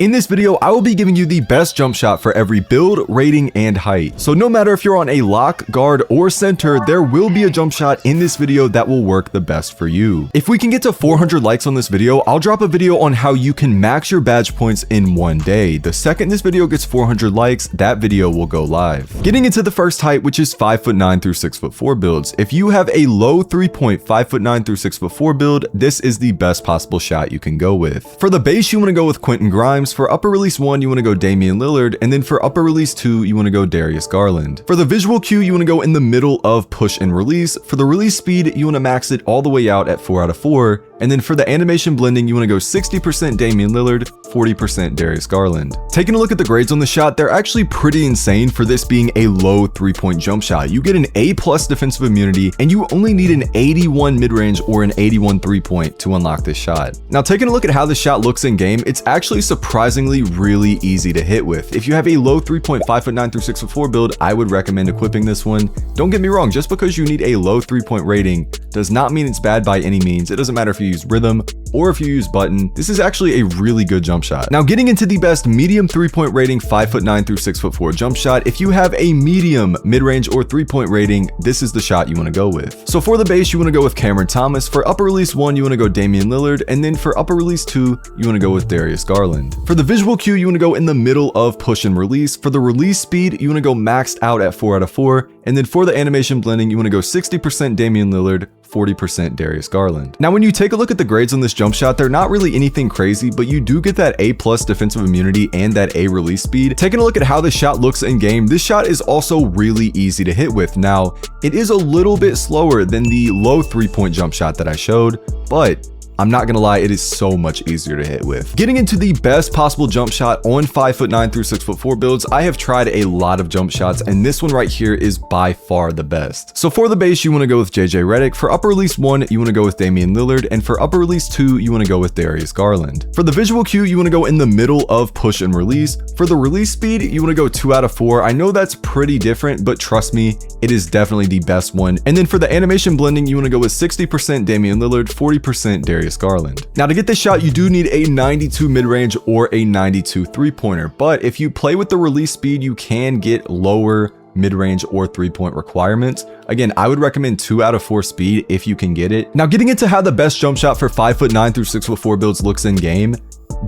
In this video, I will be giving you the best jump shot for every build, rating, and height. So no matter if you're on a lock, guard, or center, there will be a jump shot in this video that will work the best for you. If we can get to 400 likes on this video, I'll drop a video on how you can max your badge points in one day. The second this video gets 400 likes, that video will go live. Getting into the first height, which is 5'9" through 6'4" builds. If you have a low 3-point 5'9" through 6'4" build, this is the best possible shot you can go with. For the base, you want to go with Quentin Grimes. For upper release 1, you want to go Damian Lillard, and then for upper release 2, you want to go Darius Garland. For the visual cue, you want to go in the middle of push and release. For the release speed, you want to max it all the way out at 4 out of 4. And then for the animation blending, you want to go 60% Damian Lillard, 40% Darius Garland. Taking a look at the grades on the shot, they're actually pretty insane for this being a low 3-point jump shot. You get an A+ defensive immunity, and you only need an 81 mid-range or an 81 3-point to unlock this shot. Now, taking a look at how this shot looks in game, it's actually surprisingly really easy to hit with. If you have a low 3-point 5'9" through 6'4" build, I would recommend equipping this one. Don't get me wrong, just because you need a low 3-point rating does not mean it's bad by any means. It doesn't matter if you use rhythm or if you use button. This is actually a really good jump shot. Now, getting into the best medium 3-point rating 5'9" through 6'4" jump shot, if you have a medium mid-range or 3-point rating, this is the shot you want to go with. So for the base, you want to go with Cameron Thomas. For upper release 1, you want to go Damian Lillard, and then for upper release 2, you want to go with Darius Garland. For the visual cue, you want to go in the middle of push and release. For the release speed, you want to go maxed out at 4 out of 4, and then for the animation blending, you want to go 60% Damian Lillard, 40% Darius Garland. Now, when you take a look at the grades on this jump shot, they're not really anything crazy, but you do get that A+ defensive immunity and that A release speed. Taking a look at how this shot looks in game, this shot is also really easy to hit with. Now, it is a little bit slower than the low 3-point jump shot that I showed, but I'm not gonna lie, it is so much easier to hit with. Getting into the best possible jump shot on 5'9" through 6'4" builds, I have tried a lot of jump shots, and this one right here is by far the best. So for the base, you wanna go with JJ Redick. For upper release 1, you wanna go with Damian Lillard, and for upper release 2, you wanna go with Darius Garland. For the visual cue, you wanna go in the middle of push and release. For the release speed, you wanna go 2 out of 4. I know that's pretty different, but trust me, it is definitely the best one. And then for the animation blending, you wanna go with 60% Damian Lillard, 40% Darius Garland. Now, to get this shot, you do need a 92 mid-range or a 92 3-pointer, but if you play with the release speed, you can get lower mid-range or 3-point requirements. Again, I would recommend 2 out of 4 speed if you can get it. Now, getting into how the best jump shot for 5'9" through 6'4" builds looks in game,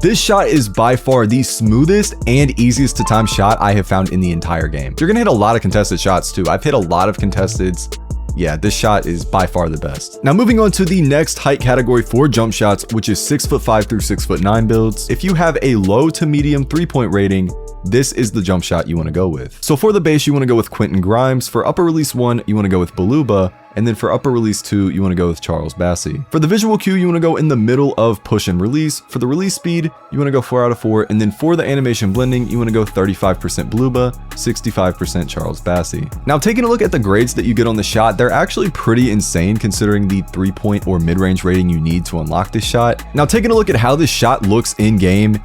this shot is by far the smoothest and easiest to time shot I have found in the entire game. You're gonna hit a lot of contested shots too. I've hit a lot of contesteds. Yeah, this shot is by far the best. Now, moving on to the next height category for jump shots, which is 6'5" through 6'9" builds. If you have a low to medium 3-point rating, this is the jump shot you want to go with. So for the base, you want to go with Quentin Grimes. For upper release 1, you want to go with Baluba. And then for upper release 2, you want to go with Charles Bassey. For the visual cue, you want to go in the middle of push and release. For the release speed, you want to go 4 out of 4. And then for the animation blending, you want to go 35% Baluba, 65% Charles Bassey. Now, taking a look at the grades that you get on the shot, they're actually pretty insane considering the 3-point or mid-range rating you need to unlock this shot. Now, taking a look at how this shot looks in game,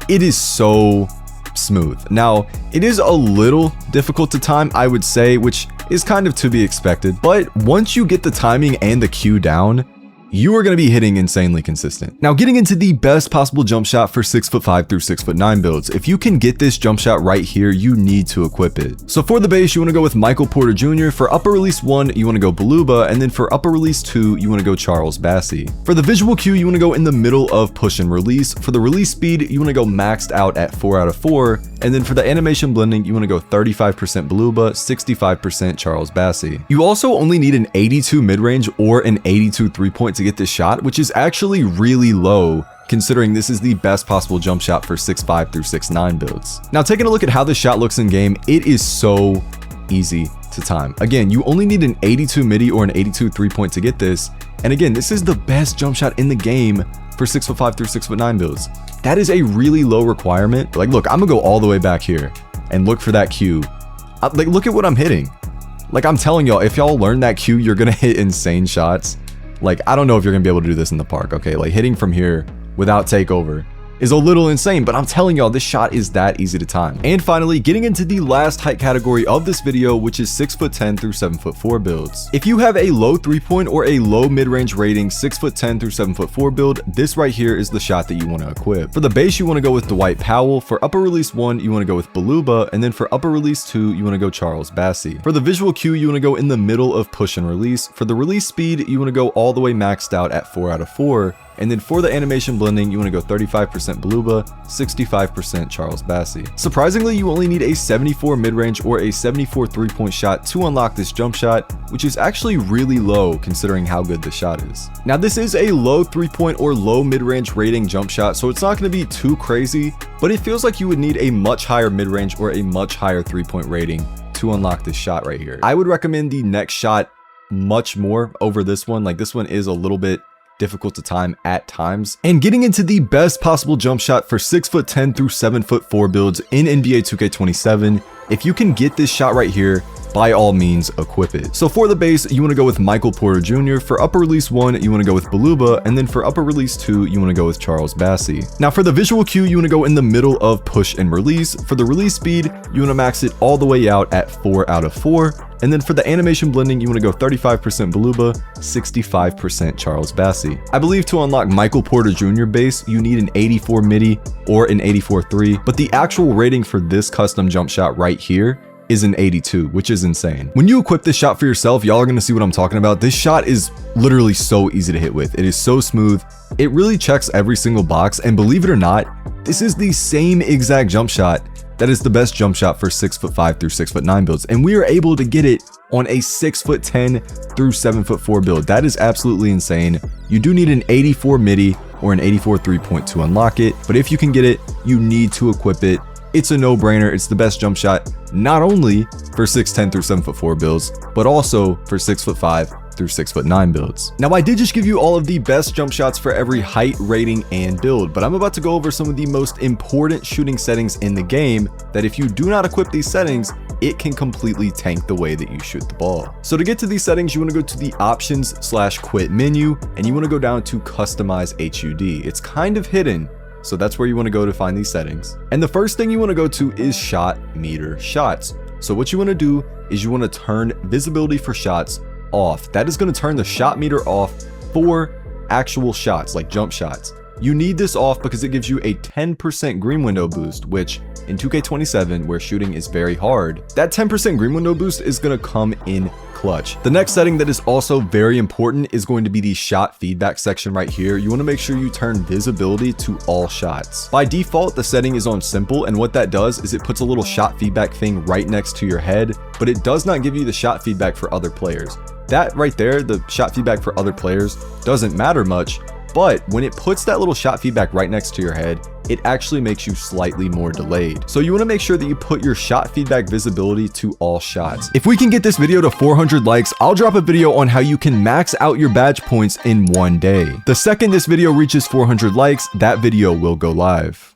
it is so smooth. Now, it is a little difficult to time, I would say, which is kind of to be expected, but once you get the timing and the cue down, you are going to be hitting insanely consistent. Now, getting into the best possible jump shot for 6'5" through 6'9" builds. If you can get this jump shot right here, you need to equip it. So for the base, you want to go with Michael Porter Jr. For upper release 1, you want to go Baluba, and then for upper release 2, you want to go Charles Bassey. For the visual cue, you want to go in the middle of push and release. For the release speed, you want to go maxed out at 4 out of 4. And then for the animation blending, you want to go 35% Baluba, 65% Charles Bassey. You also only need an 82 mid-range or an 82 3-point to get this shot, which is actually really low considering this is the best possible jump shot for 6'5" through 6'9" builds. Now, taking a look at how this shot looks in game, it is so easy to time. Again, you only need an 82 midi or an 82 3-point to get this. And again, this is the best jump shot in the game for 6'5" through 6'9" builds. That is a really low requirement. Like, look, I'm gonna go all the way back here and look for that cue. Like, look at what I'm hitting. Like, I'm telling y'all, if y'all learn that cue, you're gonna hit insane shots. Like, I don't know if you're gonna be able to do this in the park, okay? Like, hitting from here without takeover is a little insane, but I'm telling y'all, this shot is that easy to time. And finally, getting into the last height category of this video, which is 6'10" through 7'4" builds. If you have a low 3-point or a low mid-range rating 6'10" through 7'4" build, this right here is the shot that you want to equip. For the base, you want to go with Dwight Powell. For upper release 1, you want to go with Beluba, and then for upper release 2, you want to go Charles Bassey. For the visual cue, you want to go in the middle of push and release. For the release speed, you want to go all the way maxed out at 4 out of 4. And then for the animation blending, you want to go 35% Beluba, 65% Charles Bassey. Surprisingly, you only need a 74 mid-range or a 74 3-point shot to unlock this jump shot, which is actually really low considering how good the shot is. Now, this is a low 3-point or low mid-range rating jump shot, so it's not going to be too crazy, but it feels like you would need a much higher mid-range or a much higher 3-point rating to unlock this shot right here. I would recommend the next shot much more over this one. Like, this one is a little bit difficult to time at times. And getting into the best possible jump shot for 6'10" through 7'4" builds in NBA 2K27, if you can get this shot right here, by all means equip it. So for the base, you want to go with Michael Porter Jr. For upper release 1, you want to go with Beluba, and then for upper release 2, you want to go with Charles Bassey. Now for the visual cue, you want to go in the middle of push and release. For the release speed, you want to max it all the way out at 4 out of 4. And then for the animation blending, you want to go 35% Beluba, 65% Charles Bassey. I believe to unlock Michael Porter Jr. base, you need an 84 MIDI or an 84.3, but the actual rating for this custom jump shot right here is an 82, which is insane. When you equip this shot for yourself, y'all are gonna see what I'm talking about. This shot is literally so easy to hit with. It is so smooth. It really checks every single box, and believe it or not, this is the same exact jump shot that is the best jump shot for 6'5" through 6'9" builds, and we are able to get it on a 6'10" through 7'4" build. That is absolutely insane. You do need an 84 MIDI or an 84 3-point to unlock it, but if you can get it, you need to equip it. It's a no-brainer. It's the best jump shot, not only for 6'10" through 7'4" builds, but also for 6'5" through 6'9" builds. Now, I did just give you all of the best jump shots for every height, rating, and build, but I'm about to go over some of the most important shooting settings in the game that if you do not equip these settings, it can completely tank the way that you shoot the ball. So to get to these settings, you want to go to the options/quit menu, and you want to go down to customize HUD. It's kind of hidden, so that's where you want to go to find these settings. And the first thing you want to go to is shot meter shots. So what you want to do is you want to turn visibility for shots off. That is going to turn the shot meter off for actual shots, like jump shots. You need this off because it gives you a 10% green window boost, which in 2K27, where shooting is very hard, that 10% green window boost is going to come in clutch. The next setting that is also very important is going to be the shot feedback section right here. You want to make sure you turn visibility to all shots. By default, the setting is on simple, and what that does is it puts a little shot feedback thing right next to your head, but it does not give you the shot feedback for other players. That right there, the shot feedback for other players, doesn't matter much, but when it puts that little shot feedback right next to your head, it actually makes you slightly more delayed. So you want to make sure that you put your shot feedback visibility to all shots. If we can get this video to 400 likes, I'll drop a video on how you can max out your badge points in one day. The second this video reaches 400 likes, that video will go live.